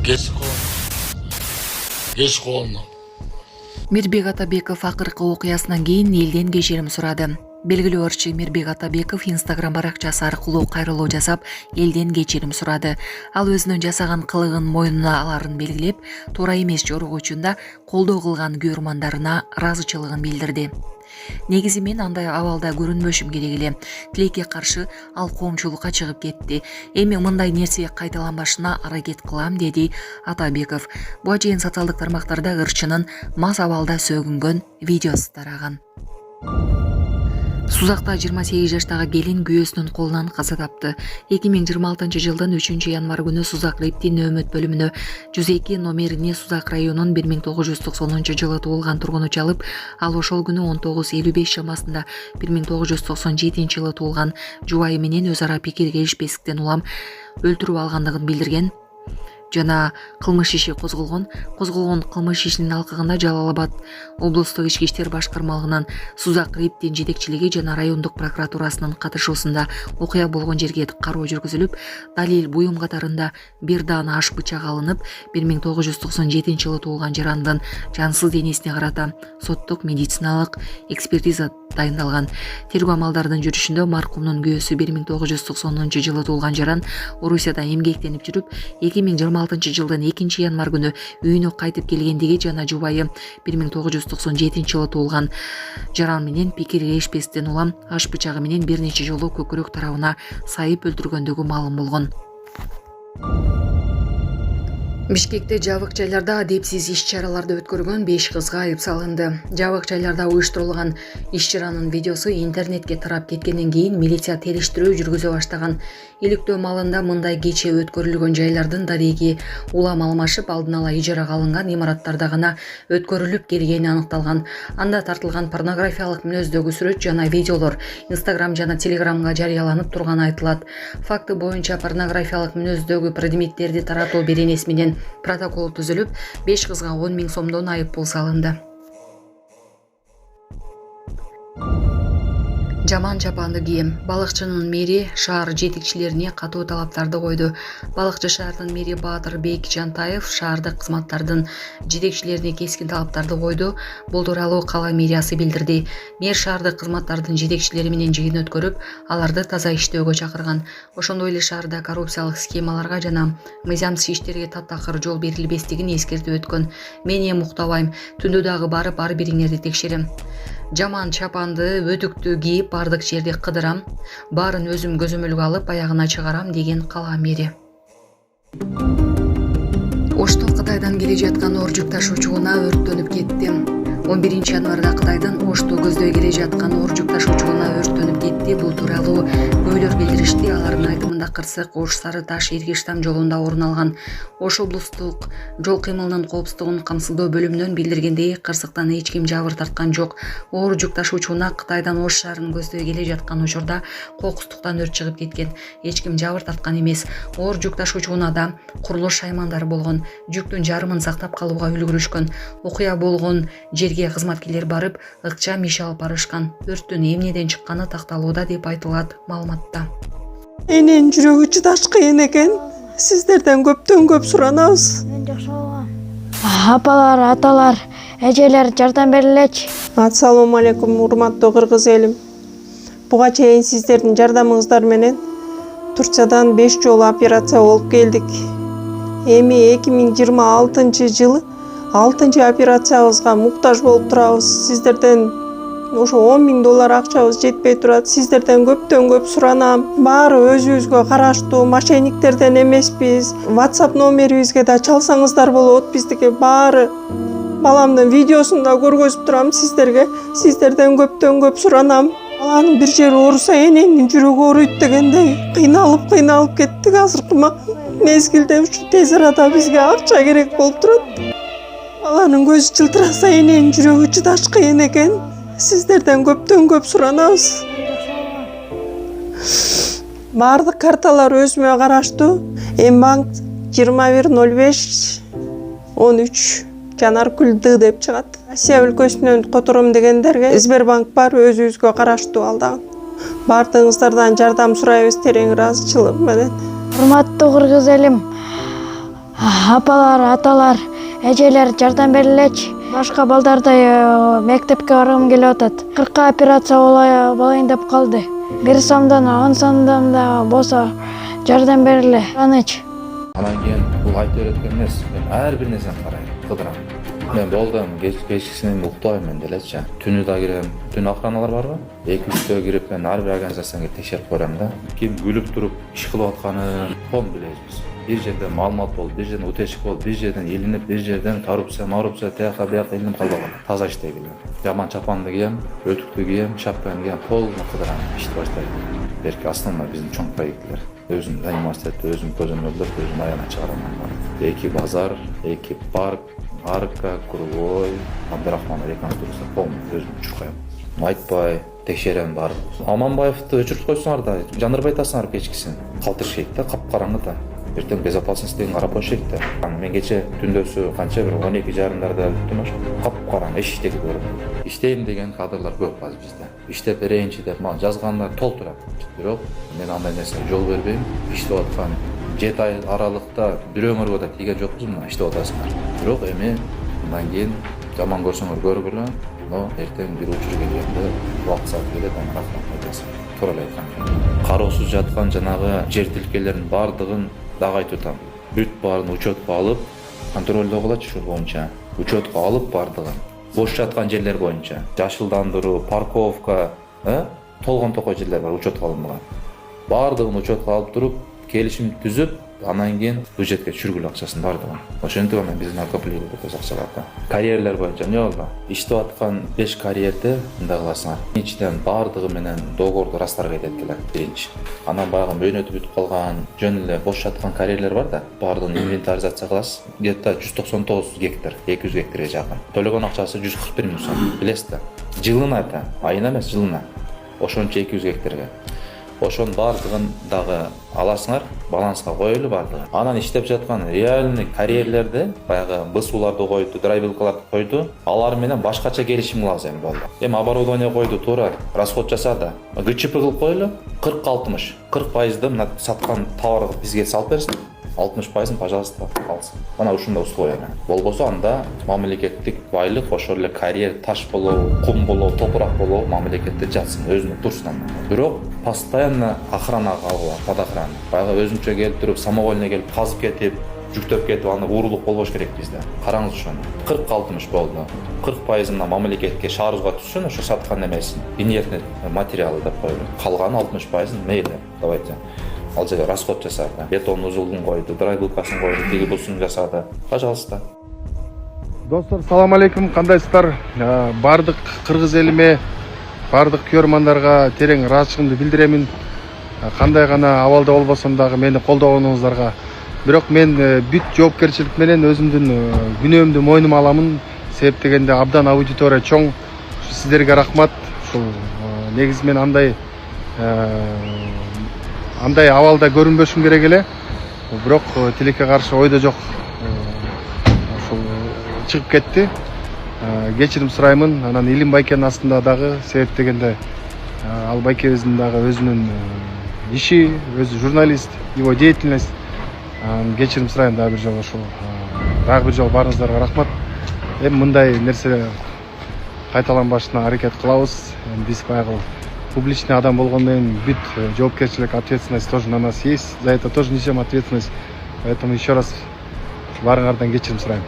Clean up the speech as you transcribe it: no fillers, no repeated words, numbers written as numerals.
Кеч колуна. Мирбек Атабеков акыркы окуясынан кийин элден кечирим сурады. Белгилүү ырчы Мирбек Атабеков Instagram баракчасы аркылуу кайрылуу жасап, элден кечирим сурады. Ал өзүнүн жасаган кылыгын мойнуна аларын белгилеп, туура эмес жорук учунда колдоо кылган күйөрмандарына ыраазычылыгын билдирди. Негизи мен андай абалда көрүнбөшүм керек эле. Тилекке каршы ал коомчулукка чыгып кетти. Эми мындай нерсе кайталанбашына аракет кылам, деди Атабеков. Буга чейин социалдык тармактарда ырчынын мас абалда сөгүнгөн видеосу тараган. Сузакта 28 жаштагы келин күйөөсүнүн колунан каза тапты. 2026 жылдын 3 январ күнү Сузак Рептин нөөмөт бөлүмүнө 102 номерине Сузак районунун 1990 жылы туулган тургуну чалып, ал ошол күнү 19:55 чамасында 1997 жылы туулган жубайы менен өз ара пикир келишпестиктен улам өлтүрүп алгандыгын билдирген жана кылмыш иши козголгон кылмыш ишинин алкагында Жалал Абад облустук ички иштер башкармалыгынын Сузак Рептин жетекчилиги жана райондук прокуратурасынын катышуусунда окуя болгон жерге кароо жүргүзүлүп, далил буюм катарында бир даана аш бычак алынып, 1997 жылы туулган жарандын жансыз денесине карата соттук медициналык экспертиза дайындалган. Тергөө амалдарынын жүрүшүндө маркумдун күйөөсү 1990 жылы туулган жаран Орусияда эмгектенип жүрүп, 2026 жылдын 2 январ күнү үйүнө кайтып келгендиги жана жубайы 1997 жылы туулган жаран менен пикир келишпестиктен улам аш бычагы менен бир нече жолу көкүрөк тарабына сайып өлтүргөндүгү маалым болгон. Бишкекте жабык жайларда адепсиз иш-чараларды өткөргөн 5 кызга айып салынды. Жабык жайларда уюштурулган иш-чаранын видеосу интернетке тарап кеткенден кийин милиция териштирүү жүргүзө баштаган. Иликтөө маалында мындай кече өткөрүлгөн жайлардын дареги улам алмашып, алдын ала ижарага алынган имараттарда гана өткөрүлүп келгени аныкталган. Анда тартылган порнографиялык мүнөздөгү сүрөт жана видеолор Instagram жана Telegramга жарыяланып турганы айтылат. Факты боюнча порнографиялык мүнөздөгү предметтерди таратуу беренеси менен протокол түзүлүп, 5 кызга 10 000 сомдон айып пул салынды. Жаман чапанды кийим. Балыкчынын мэри шаар жетекчилерине катуу талаптарды койду. Балыкчы шаардын мэри Баатырбек Жантаев шаардык кызматтардын жетекчилерине кескин талаптарды койду. Бул тууралуу кала мэриясы билдирди. Мэр шаардык кызматтардын жетекчилери менен жыйын өткөрүп, аларды таза иштөөгө чакырган. Ошондой эле шаарда коррупциялык схемаларга жана мыйзамсыз иштерге таптакыр жол берилбестигин эскертип өткөн. Мен эми уктабайм, түндө дагы барып ар бириңерди текшерем. Жаман чапанды, өтүктү кийип бардык жерде кыдырам, баарын өзүм көзөмөлгө алып аягына чыгарам, деген кала мэри. Ошто Кытайдан келе жаткан оор жүк ташуучуна өрттөнүп кетти. 11 январда Кытайдын Ошто көздөй келе жаткан оор жүк ташуучуна өрттөнүп кетти. Бул тууралуу көйлөр билдиришти. Алардын айтымында Кырсык Ош Сары Таш Иргиштам жолунда орун алган. Ош облустук жол кыймылынын коопсуздугун камсыздоо бөлүмүнөн билдиргендей, Кырсыктан эч ким жабыр тарткан жок. Оор жүк ташуучуна Кытайдан Ош шаарын көздөй келе жаткан учурда кокустуктан өрт чыгып кеткен. Эч ким жабыр тарткан эмес. Оор жүк ташуучунада курулуш шаймандары болгон. Жүктүн жарымын сактап калууга үлгүрүшкөн. Окуя болгон жерге кызматкерлер барып, ыкчам иш алып барышкан. Өрттүн эмнеден чыкканы такталууда деп айтылат маалыматта. Энен жүрөгү чыдаш кыйын экен. Сиздерден көптөн көп суранабыз. Апалар, аталар, эжелер жардам берилечи. Ассалому алейкум, урматтуу кыргыз элим. Буга чейин сиздердин жардамыңыздар менен Турциядан 5 жолу операция болуп келдик. Эми 2026 жылы 6 операциябызга муктаж болуп турабыз. Сиздерден ошо 10 000 доллар акчабыз жетпей турат. Сиздерден көптөн көп суранам. Баары өзүбүзгө караштуу, мошенниктерден эмеспиз. WhatsApp номерибизге да чалсаңыздар болот. Биздики баары баламдын видеосун да көргөзүп турам сиздерге. Сиздерден көптөн көп суранам. Баланын бир жери ооруса эненин жүрөгү ооруйт дегендей кыйналып кеттик. Азыркы мезгилде ушу тез арада бизге акча керек болуп турат. Баланын көзү жылтыраса эненин жүрөгү чыдаш кыйын экен. Сиздерден көптөн көп суранабыз. Бардык карталар өзүмө караштуу. Мбанк 210513 Жанаркүл Д деп чыгат. Россия өлкөсүнөн котором дегендерге Сбербанк бар, өзүбүзгө караштуу ал дагы. Бардыгыңыздардан жардам сурайбыз терең ыраазычылык менен. Урматтуу кыргыз элим, апалар, аталар, эжелер жардам берилечи. Башка балдардай мектепке баргым келип атат. 40 операция болайын деп калды. 1 сомдон 10 сомдон да болсо жардам бериле. Аныч. Анан кийин бул айтып берет эмес. Мен ар бир нерсени карайм, кыдырам. Мен болдум, кечкисинен уктайм мен делечи. Түнү да кирем. Түн охраналар барбы? 2-3 кирип мен ар бир организацияга текшерип коем да. Ким күлүп туруп иш кылып атканын ком билебиз. Bir жерден маалымат болуп, bir жерден утечка болуп, bir жерден илинип, bir жерден коррупция, тияка бияка илинип калбаган. Таза иштей билем. Жаман чапанды кийем, өтүктү кийем, шапканы кийем, полный кыдырам, ишти баштайм. Берки основной биздин чоң проекттер. Өзүм университетте өзүм көзөмөлдөп, өзүм аягына чыгарамын. 2 базар, 2 парк, арка, круговой, Абдрахман реконструкция полный өзүм чуркайм. Айтпай, текшерем барып. Аманбаевди өчүрүп койсоңар да, Жанырбай айтасыңар кечкисин. Калтырышайт да, капкараңгы да. Ертең безопасность деген карап коюшайт да. Мен кече түндөсү канча бир 12:30 бүттүм ошо. Капкараң эчтеги көрүп. Иштейм деген кадрлар көп азыр бизде. Иштеп берейинчи деп мага жазгандар толтурат. Бирок мен андай нерсеге жол бербейм. Иштеп аткан 7 ай аралыкта бирөөңөргө да тийген жокпуз мына иштеп атасыңар. Бирок эми мындан кийин жаман көрсөңөр көргүлө. Но эртең бир учур келгенде убакыт саат келет, аны рахмат айтасың. Туура эле айткан. Кароосуз жаткан жанагы жер тилкелеринин баардыгын дагы айтып атам. Бүт баарын учетко алып, контролдоо кылачы ушул боюнча. Учетко алып баардыгын. Бош жаткан жерлер боюнча, жашылдандыруу, парковка, толгон токой жерлер бар учетко алынбаган. Баардыгын учетко алып туруп, келишим түзүп, анан кийин бюджетке түшүргүлө акчасын баардыгын. Ошентип анан биздин накопление деп акчаларды. Карьерлер боюнча эмне болду? Иштеп аткан 5 карьерде мындай кыласыңар. Ичинен баардыгы менен договорду расторг этет эле биринчи. Анан баягы мөөнөтү бүтүп калган, жөн эле бош жаткан карьерлер бар да, баардыгын инвентаризация кыласыз. Где-то 199 гектар, 200 гектарга жакын. Төлөгөн акчасы 141 миң сом. Билесиз да. Жылына да, айына эмес, жылына. Ошончо 200 гектарга. Ошон баардыгын дагы аласыңар, баланска коелу баардыгы. Анан иштеп жаткан реальный карьерлерде баягы БСУларды койду, драйвилкаларды койду. Алар менен башкача келишим кылабыз эми болду. Эми оборудование койду, туура расход жасады. ГЧП кылып коелу 40-60. 40% мына саткан товарды бизге салып берсин. 60%-ын, пожалуйста, алсын. Мана ушундай условия. Болбосо анда мамлекеттик байлык, ошол эле карьер, таш болобу, кум болобу, топурак болобу мамлекетте жатсын, өзүнүн турсун. Бирок постоянно охрана калгыла, под охрана. Баягы өзүнчө келип туруп, самовольно келип казып кетип, жүктөп кетип, аны уурулук болбош керек бизде. Караңыз ошону. 40-60 болду. 40%-ына мамлекетке шаарыбызга түшсүн, ошо саткан эмесин, инертный материалы деп коелу. Калган 60%-ын мейли, давайте. Ал жерге расход жасады. Бетон узулун койду, драйвилкасын койду, тиги бусун жасады. Пожалуйста. Достор, салам алейкум, кандайсыздар? Бардык кыргыз элиме, бардык көрөрмандарга терең ыраазычылыгымды билдиремин. Кандай гана абалда болбосом дагы мени колдогонуңуздарга. Бирок мен бүт жоопкерчилик менен өзүмдүн күнөөмдү мойнума аламын. Себеп дегенде абдан аудитория чоң. Сиздерге рахмат. Ушул негизи мен андай абалда көрүнбөшүм керек эле. Бирок тилекке каршы ойдо жок. Ушул чыгып кетти. Кечирим сураймын. Анан Илим байкенин астында дагы себеп дегенде ал байкебиздин дагы өзүнүн иши, өзү журналист, его деятельность. Кечирим сурайм дагы бир жолу ушул. Дагы бир жолу баарыңыздарга рахмат. Эми мындай нерсе кайталанбашына аракет кылабыз. Биз баягы публичный адам болгондон кийин бүт жоопкерчилик, ответственность тоже на нас есть. За это тоже несем ответственность. Поэтому еще раз баарыңардан кечирим сурайм.